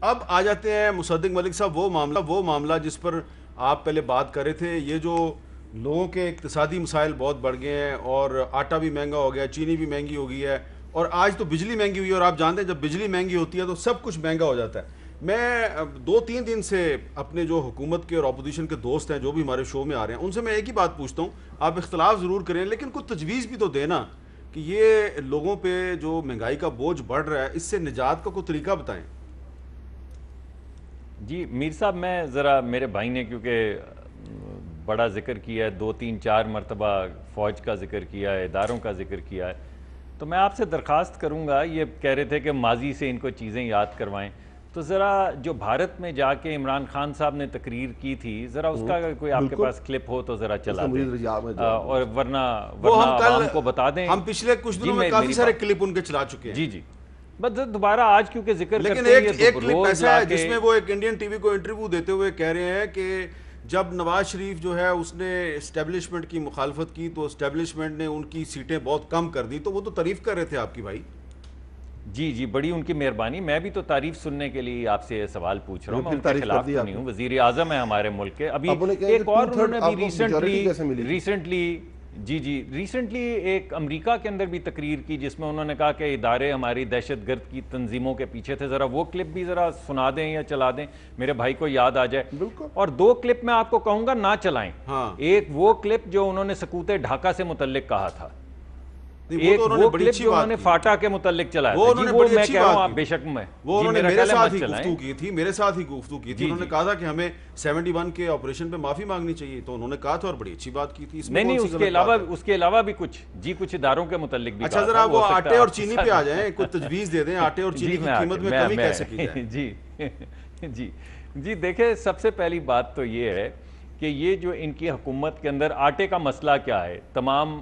اب آ جاتے ہیں مصدق ملک صاحب، وہ معاملہ جس پر آپ پہلے بات کر رہے تھے، یہ جو لوگوں کے اقتصادی مسائل بہت بڑھ گئے ہیں اور آٹا بھی مہنگا ہو گیا، چینی بھی مہنگی ہو گئی ہے، اور آج تو بجلی مہنگی ہوئی ہے، اور آپ جانتے ہیں جب بجلی مہنگی ہوتی ہے تو سب کچھ مہنگا ہو جاتا ہے۔ میں 2-3 دن سے اپنے جو حکومت کے اور اپوزیشن کے دوست ہیں جو بھی ہمارے شو میں آ رہے ہیں ان سے میں ایک ہی بات پوچھتا ہوں، آپ اختلاف ضرور کریں لیکن کوئی تجویز بھی تو دینا کہ یہ لوگوں پہ جو مہنگائی کا بوجھ بڑھ رہا ہے اس سے نجات کا کوئی طریقہ بتائیں۔ جی میر صاحب، میں ذرا میرے بھائی نے کیونکہ بڑا ذکر کیا ہے، 2-3-4 مرتبہ فوج کا ذکر کیا ہے، اداروں کا ذکر کیا ہے، تو میں آپ سے درخواست کروں گا، یہ کہہ رہے تھے کہ ماضی سے ان کو چیزیں یاد کروائیں، تو ذرا جو بھارت میں جا کے عمران خان صاحب نے تقریر کی تھی، ذرا اس کا کوئی آپ کے پاس کلپ ہو تو ذرا چلا دیں، اور ورنہ عوام کو بتا دیں۔ ہم پچھلے کچھ دنوں میں کافی سارے کلپ ان کے چلا چکے ہیں۔ جی بس دوبارہ آج کیونکہ ذکر کرتے ہیں، لیکن ایک کلپ ایسا ہے جس میں وہ ایک انڈین ٹی وی کو انٹرویو دیتے ہوئے کہہ رہے ہیں کہ جب نواز شریف جو ہے اس نے اسٹیبلشمنٹ کی مخالفت کی تو اسٹیبلشمنٹ نے ان کی سیٹیں بہت کم کر دی، تو وہ تو تعریف کر رہے تھے آپ کی بھائی۔ جی بڑی ان کی مہربانی، میں بھی تو تعریف سننے کے لیے آپ سے یہ سوال پوچھ رہا ہوں، میں ان کے خلاف تو نہیں ہوں، وزیر اعظم ہے ہمارے ملک کے۔ ابھی ایک اور انہوں نے بھی ریسنٹلی ایک امریکہ کے اندر بھی تقریر کی جس میں انہوں نے کہا کہ ادارے ہماری دہشت گرد کی تنظیموں کے پیچھے تھے، ذرا وہ کلپ بھی ذرا سنا دیں یا چلا دیں، میرے بھائی کو یاد آ جائے۔ اور 2 کلپ میں آپ کو کہوں گا نہ چلائیں، ایک وہ کلپ جو انہوں نے سقوط ڈھاکہ سے متعلق کہا تھا، ایک وہ کلپ جو انہوں نے فاٹا کے متعلق چلایا تھا، وہ میں کہہ رہا ہوں آپ بے شک میں، وہ انہوں نے میرے ساتھ ہی گفتگو کی تھی، انہوں نے کہا تھا کہ ہمیں 71 کے آپریشن پہ معافی مانگنی چاہیے، تو انہوں نے کہا تھا اور بڑی اچھی بات کی تھی۔ نہیں اس کے علاوہ بھی کچھ اداروں کے متعلق بھی۔ اچھا ذرا وہ آٹے اور چینی پہ آ جائیں، کوئی تجویز دے دیں، آٹے اور چینی کی قیمت میں کمی کیسے کی جائے؟ جی دیکھیں، سب سے پہلی بات تو یہ ہے کہ یہ جو ان کی حکومت کے اندر آٹے کا مسئلہ کیا ہے، تمام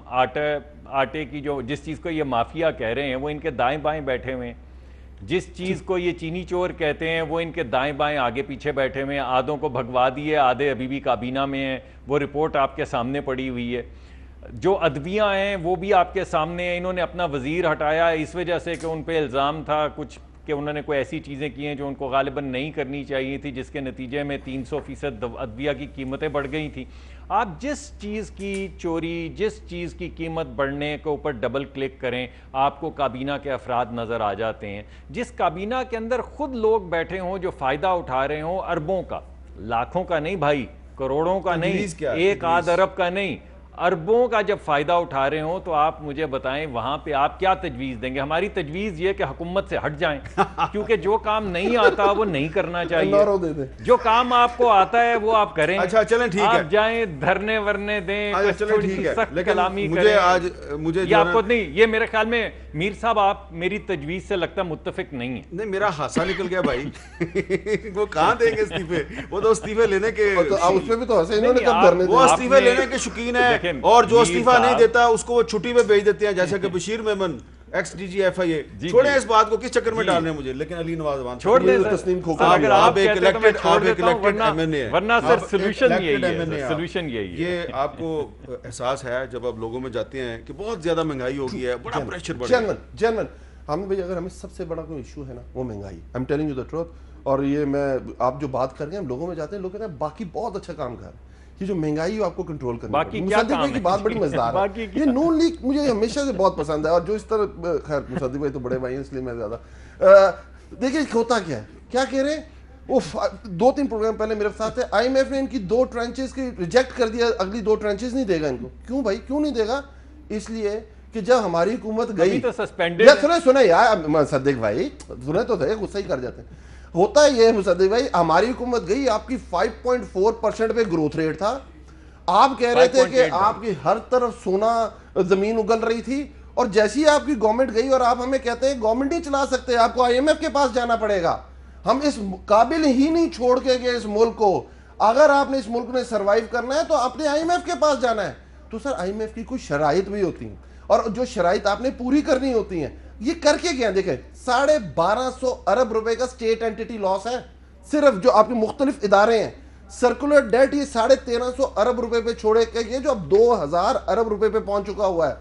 آٹے کی جس چیز کو یہ مافیا کہہ رہے ہیں وہ ان کے دائیں بائیں بیٹھے ہوئے ہیں، جس چیز کو یہ چینی چور کہتے ہیں وہ ان کے دائیں بائیں آگے پیچھے بیٹھے ہوئے ہیں، آدھوں کو بھگوا دیے، آدھے ابھی بھی کابینہ میں ہیں، وہ رپورٹ آپ کے سامنے پڑی ہوئی ہے، جو عدویہ ہیں وہ بھی آپ کے سامنے ہیں، انہوں نے اپنا وزیر ہٹایا اس وجہ سے کہ ان پہ الزام تھا کچھ کہ انہوں نے کوئی ایسی چیزیں کی ہیں جو ان کو غالباً نہیں کرنی چاہیے تھی، جس کے نتیجے میں 300% ادویہ کی قیمتیں بڑھ گئی تھیں۔ آپ جس چیز کی چوری، جس چیز کی قیمت بڑھنے کے اوپر ڈبل کلک کریں آپ کو کابینہ کے افراد نظر آ جاتے ہیں، جس کابینہ کے اندر خود لوگ بیٹھے ہوں جو فائدہ اٹھا رہے ہوں اربوں کا، لاکھوں کا نہیں بھائی، کروڑوں کا نہیں، 1 ارب کا نہیں، اربوں کا جب فائدہ اٹھا رہے ہوں تو آپ مجھے بتائیں وہاں پہ آپ کیا تجویز دیں گے؟ ہماری تجویز یہ کہ حکومت سے ہٹ جائیں، کیونکہ جو کام نہیں آتا وہ نہیں کرنا چاہیے، جو کام آپ کو آتا ہے وہ آپ کریں، اچھا چلیں ٹھیک ہے، آپ جائیں دھرنے ورنے دیں، تھوڑی سی سخت کلامی کریں، یہ آپ کو نہیں، یہ میرے خیال میں میر صاحب آپ میری تجویز سے لگتا متفق نہیں ہیں۔ نہیں میرا ہاسا نکل گیا بھائی، وہ کہاں دیں گے استعفے، وہ تو استعفے لینے کے، اس پہ بھی تو ہنسے انہوں نے کب دھرنے وہ استعفے لینے کے شوقین ہیں، اور جو استعفیٰ نہیں دیتا اس کو وہ چھٹی پہ بھیج دیتے ہیں، جیسا کہ Bashir Memon ex D G F I A. چھوڑیں اس بات کو، کس چکر میں ڈال رہے ہیں مجھے، لیکن علی نواز وان چھوڑ دیں تسنیم کھوکھا، اگر آپ ایک کہتے ہیں تو میں چھوڑ دیتا ہوں، ایم این اے ہیں، ورنہ سر سلوشن یہی ہے، سلوشن یہی ہے۔ یہ آپ کو احساس ہے جب آپ لوگوں میں جاتے ہیں کہ بہت زیادہ مہنگائی ہو گئی ہے، بڑا پریشر بڑھ گیا ہے؟ جنرل ہم بھائی اگر ہمیں سب سے بڑا کوئی ایشو ہے نا وہ مہنگائی، I am telling you the truth, اور یہ میں آپ جو بات کر رہے ہیں ہم لوگوں میں جاتے ہیں، لوگ کہتے ہیں باقی بہت اچھا کام کر رہے ہیں، یہ جو مہنگائی ہے آپ کو کنٹرول کرنا ہے۔ مصدق بھائی کی بات بڑی مزیدار ہے، یہ نون لیگ مجھے ہمیشہ سے بہت پسند ہے، اور جو اس طرح، خیر مصدق بھائی تو بڑے بھائی ہیں اس لیے میں زیادہ، دیکھیں ہوتا کیا ہے، کیا کہہ رہے ہیں وہ 2-3 پروگرام پہلے میرے ساتھ ہے، آئی ایم ایف نے ان کی 2 ٹرنچز کی ریجیکٹ کر دیا، اگلی 2 ٹرنچز نہیں دے گا ان کو۔ کیوں بھائی، کیوں نہیں دے گا؟ اس لیے کہ جب ہماری حکومت گئی تو سسپینڈڈ ہے، سنیں یار مصدق بھائی، سنیں تو تھے، غصہ ہی کر جاتے ہیں۔ ہوتا ہے یہ مصدق بھائی، ہماری حکومت گئی، آپ کی 5.4% پہ گروتھ ریٹ تھا، آپ کہہ رہے تھے کہ آپ کی ہر طرف سونا زمین اگل رہی تھی، اور جیسی آپ کی گورنمنٹ گئی اور آپ ہمیں کہتے ہیں گورنمنٹ نہیں چلا سکتے، آپ کو آئی ایم ایف کے پاس جانا پڑے گا، ہم اس قابل ہی نہیں چھوڑ کے گئے اس ملک کو، اگر آپ نے اس ملک میں سروائیو کرنا ہے تو آپ نے آئی ایم ایف کے پاس جانا ہے۔ تو سر آئی ایم ایف کی کچھ شرائط بھی ہوتی ہیں، اور جو شرائط آپ نے پوری کرنی ہوتی ہیں، یہ کر کے گیا، دیکھیں 1250 ارب روپے کا سٹیٹ اینٹیٹی لاس ہے، صرف جو آپ کے مختلف ادارے ہیں، سرکولر ڈیٹ یہ 1350 ارب روپے پہ چھوڑے کے، جو اب 2000 ارب روپے پہ پہنچ چکا ہوا ہے،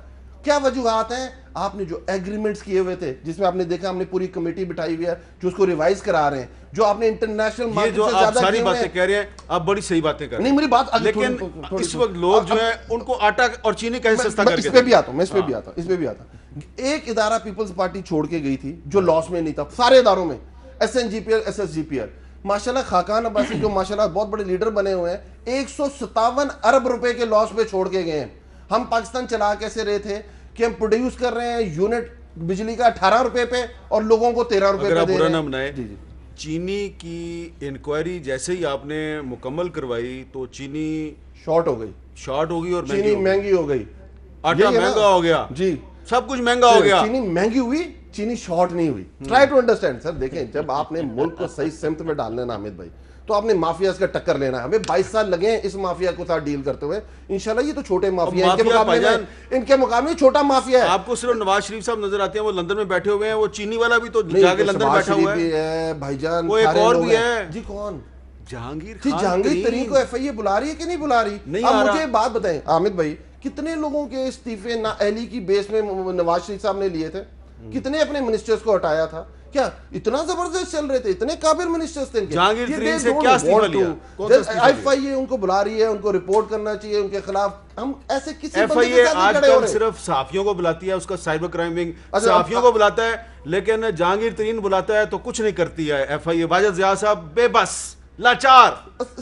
کیا وجوہات ہیں؟ آپ نے جو ایگریمنٹس کیے ہوئے تھے جس میں آپ نے دیکھا ہم نے پوری کمیٹی بٹھائی ہوئی ہے جو اس کو ریوائز کرا رہے ہیں, جو آپ نے انٹرنیشنل یہ مارکیٹ جو سے آپ زیادہ ساری باتیں کہہ رہے ہیں آپ بڑی صحیح باتیں کر رہے ہیں, نہیں میری بات لیکن اس وقت لوگ جو ہیں ان کو آٹا اور چینی کیسے سستا کر کے اس پہ بھی آتا ہوں, میں اس پہ بھی آتا ہوں. ایک ادارہ پیپلز پارٹی چھوڑ کے گئی تھی جو لاس میں نہیں تھا سارے اداروں میں, S N G P L, S S G P L. ماشاءاللہ خاقان عباسی جو ماشاءاللہ بہت بڑے لیڈر بنے ہوئے ہیں 157 ارب روپے کے لاس پہ چھوڑ کے گئے ہیں. ہم پاکستان چلا کیسے رہے تھے کہ ہم پروڈیوس کر رہے ہیں یونٹ بجلی کا 18 روپے پہ اور لوگوں کو 13 روپے پہ دے رہے ہیں. جی چینی کی انکوائری جیسے ہی آپ نے مکمل کروائی تو چینی شارٹ ہو گئی اور چینی مہنگی ہو گئی, آٹا مہنگا ہو گیا, جی سب کچھ مہنگا ہو گیا, چینی مہنگی ہوئی, چینی شارٹ نہیں ہوئی. ٹرائی ٹو انڈرسٹینڈ سر. دیکھیں جب آپ نے ملک کو صحیح سمت میں ڈالنا ہے نا حامد بھائی, تو آپ نے مافیاز کا ٹکر لینا ہے. ہمیں 22 سال لگے ہیں اس مافیا کو ساتھ ڈیل کرتے ہوئے. انشاءاللہ یہ تو چھوٹے مافیا ہیں, ان کے مقابلے چھوٹا مافیا ہے. آپ کو صرف نواز شریف صاحب نظر آتے ہیں, وہ لندن میں بیٹھے ہوئے ہیں, وہ چینی والا بھی تو جا کے لندن بیٹھا ہوا ہے بھائی جان, وہ ایک اور بھی ہے. جی کون؟ جہانگیر ترین کو ایف آئی اے بلا رہی ہے کہ نہیں بلا رہی؟ اب مجھے بات بتائیں حامد بھائی, کتنے لوگوں کے استعفے نااہلی کی بیس میں نواز شریف صاحب نے لیے تھے, کتنے اپنے منسٹرز کو ہٹایا تھا؟ کیا اتنا زبردست چل رہے تھے, اتنے قابل منسٹرز تھے. جہانگیر ترین سے کیا استعفا لیا؟ ایف آئی اے ان کو بلا رہی ہے, ان کو رپورٹ کرنا چاہیے ان کے خلاف. ہم ایسے کسی ایف آئی اے آج کل صرف صحافیوں کو بلاتی ہے, اس کا سائبر کرائم ونگ صحافیوں کو بلاتا ہے, لیکن جہانگیر ترین بلاتا ہے تو کچھ نہیں کرتی ہے ایف آئی اے. واجد ضیاء صاحب بے بس لاچار.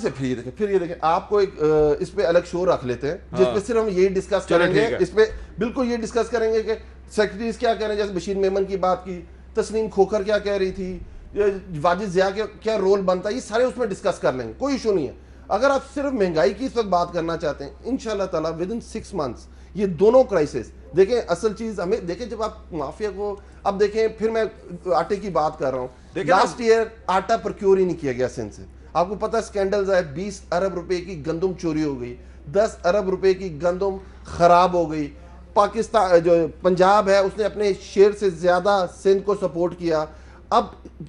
پھر یہ دیکھیں آپ کو ایک اس پہ الگ شو رکھ لیتے ہیں جس پہ صرف ہم یہی ڈسکس کریں گے, اس پہ بالکل یہ ڈسکس کریں گے کہ سیکرٹریز کیا کہہ رہے ہیں, جیسے بشیر میمن کی بات کی, تسنیم کھوکھر کیا کہہ رہی تھی, واجد ضیاء کا کیا رول بنتا ہے, یہ سارے اس میں ڈسکس کر لیں گے, کوئی ایشو نہیں ہے. اگر آپ صرف مہنگائی کی اس وقت بات کرنا چاہتے ہیں, انشاءاللہ تعالیٰ ودن 6 months یہ دونوں کرائسس دیکھیں. اصل چیز ہمیں دیکھیں جب آپ مافیا کو, اب دیکھیں پھر میں آٹے کی بات کر رہا ہوں, لاسٹ ایئر آٹا پروکیور ہی نہیں کیا گیا سندھ سے. آپ کو پتہ سکینڈلز ہے, 20 ارب روپے کی گندم چوری ہو گئی, 10 ارب روپے کی گندم خراب ہو گئی. پاکستان جو پنجاب ہے اس نے اپنے شیئر سے زیادہ سندھ کو سپورٹ کیا. اب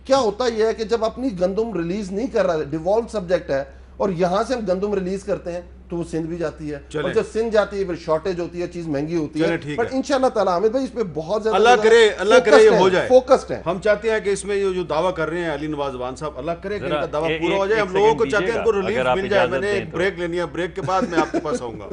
کیا ہوتا یہ ہے کہ جب اپنی گندم ریلیز نہیں کر رہا, ڈیوالو سبجیکٹ ہے, اور یہاں سے ہم گندم ریلیز کرتے ہیں تو وہ سندھ بھی جاتی ہے, اور جب سندھ جاتی ہے پھر شارٹیج ہوتی ہے, چیز مہنگی ہوتی ہے. پر انشاءاللہ تعالیٰ حامد بھائی اس پہ بہت زیادہ اللہ کرے یہ ہو جائے, فوکسڈ ہے. ہم چاہتے ہیں کہ اس میں جو دعویٰ کر رہے ہیں علی نواز وان صاحب, اللہ کرے کہ ان کا دعویٰ پورا ہو جائے. ہم لوگوں کو چاہتے ہیں ان کو ریلیف مل جائے. میں نے ایک بریک لینی ہے, بریک کے بعد میں آپ کے پاس آؤں گا.